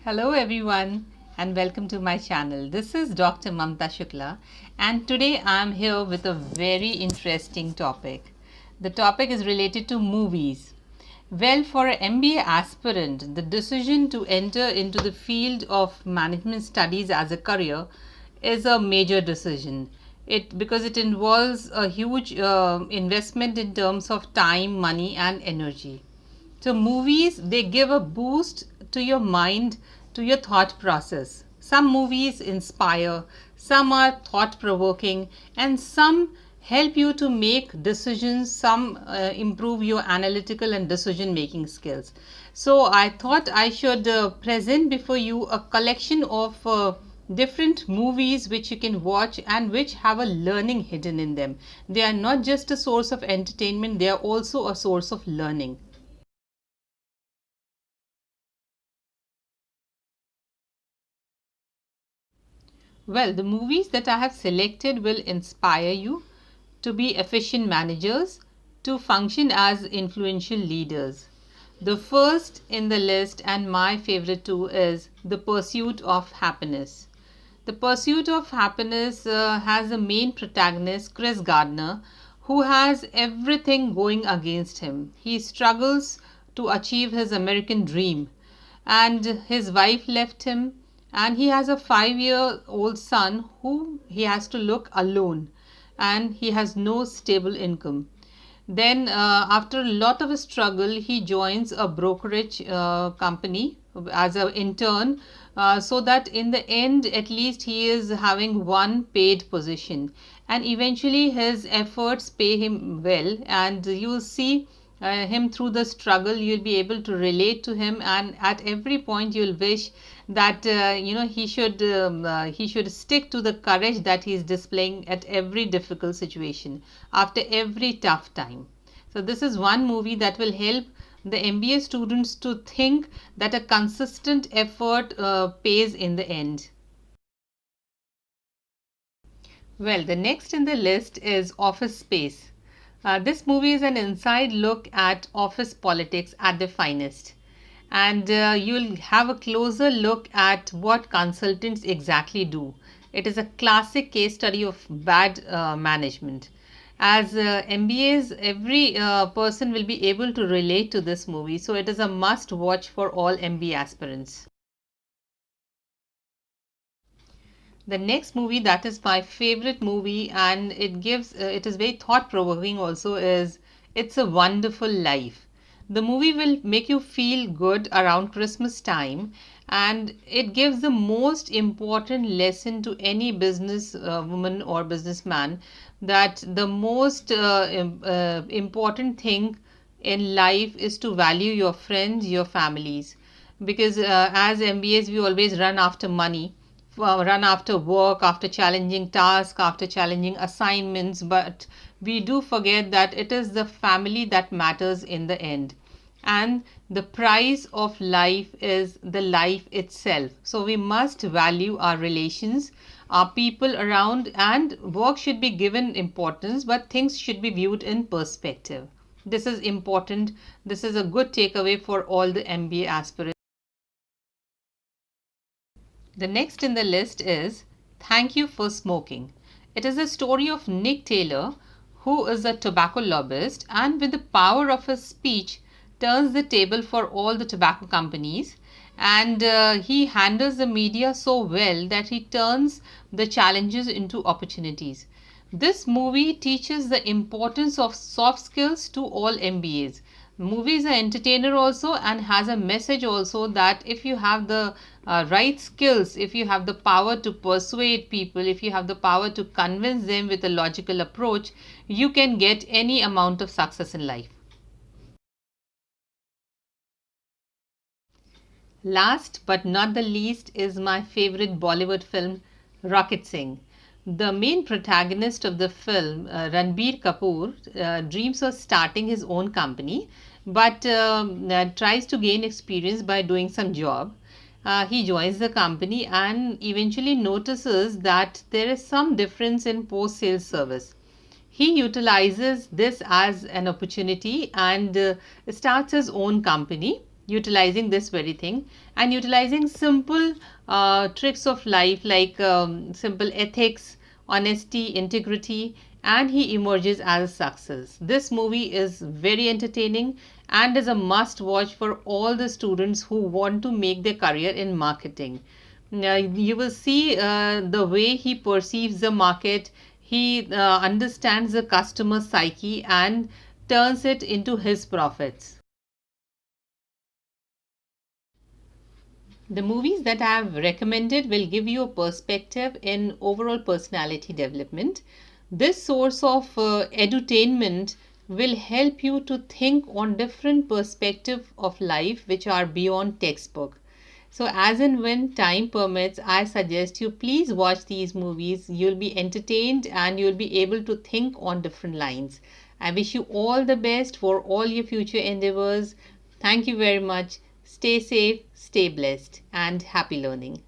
Hello everyone and welcome to my channel. This is Dr. Mamta Shukla and today I am here with a very interesting topic. The topic is related to movies. Well, for an MBA aspirant, the decision to enter into the field of management studies as a career is a major decision. Because it involves a huge investment in terms of time, money and energy. So movies, they give a boost to your mind, to your thought process. Some movies inspire, some are thought provoking, and some help you to make decisions, some improve your analytical and decision making skills. So I thought I should present before you a collection of different movies which you can watch and which have a learning hidden in them. They are not just a source of entertainment, they are also a source of learning. Well, the movies that I have selected will inspire you to be efficient managers, to function as influential leaders. The first in the list, and my favorite too, is The Pursuit of Happiness. The Pursuit of Happiness has a main protagonist, Chris Gardner, who has everything going against him. He struggles to achieve his American dream, and his wife left him, and he has a 5-year-old son who he has to look alone, and he has no stable income. Then after a lot of a struggle, he joins a brokerage company as an intern, so that in the end at least he is having one paid position, and eventually his efforts pay him well, and you will see him through the struggle. You'll be able to relate to him, and at every point you'll wish that he should stick to the courage that he is displaying at every difficult situation, after every tough time. So this is one movie that will help the MBA students to think that a consistent effort pays in the end. Well, the next in the list is Office Space. This movie is an inside look at office politics at the finest. And you'll have a closer look at what consultants exactly do. It is a classic case study of bad management. As MBAs, every person will be able to relate to this movie. So it is a must watch for all MBA aspirants. The next movie that is my favorite movie, and it is very thought provoking also, is It's a Wonderful Life. The movie will make you feel good around Christmas time, and it gives the most important lesson to any business woman or businessman, that the most important thing in life is to value your friends, your families, because as MBAs we always run after money, run after work, after challenging tasks, after challenging assignments, but we do forget that it is the family that matters in the end. And the price of life is the life itself. So we must value our relations, our people around, and work should be given importance, but things should be viewed in perspective. This is important. This is a good takeaway for all the MBA aspirants. The next in the list is Thank You for Smoking. It is a story of Nick Taylor, who is a tobacco lobbyist and with the power of his speech turns the table for all the tobacco companies, and he handles the media so well that he turns the challenges into opportunities. This movie teaches the importance of soft skills to all MBAs. Movie is an entertainer also and has a message also, that if you have the right skills, if you have the power to persuade people, if you have the power to convince them with a logical approach, you can get any amount of success in life. Last but not the least is my favorite Bollywood film, Rocket Singh. The main protagonist of the film, Ranbir Kapoor, dreams of starting his own company, but tries to gain experience by doing some job. He joins the company and eventually notices that there is some difference in post sales service. He utilizes this as an opportunity and starts his own company, utilizing this very thing and utilizing simple tricks of life like simple ethics, honesty, integrity, and he emerges as a success. This movie is very entertaining and is a must watch for all the students who want to make their career in marketing. You will see the way he perceives the market. He understands the customer psyche and turns it into his profits. The movies that I have recommended will give you a perspective in overall personality development. This source of edutainment will help you to think on different perspectives of life which are beyond textbook. So as and when time permits, I suggest you please watch these movies. You'll be entertained and you'll be able to think on different lines. I wish you all the best for all your future endeavors. Thank you very much. Stay safe, stay blessed, and happy learning.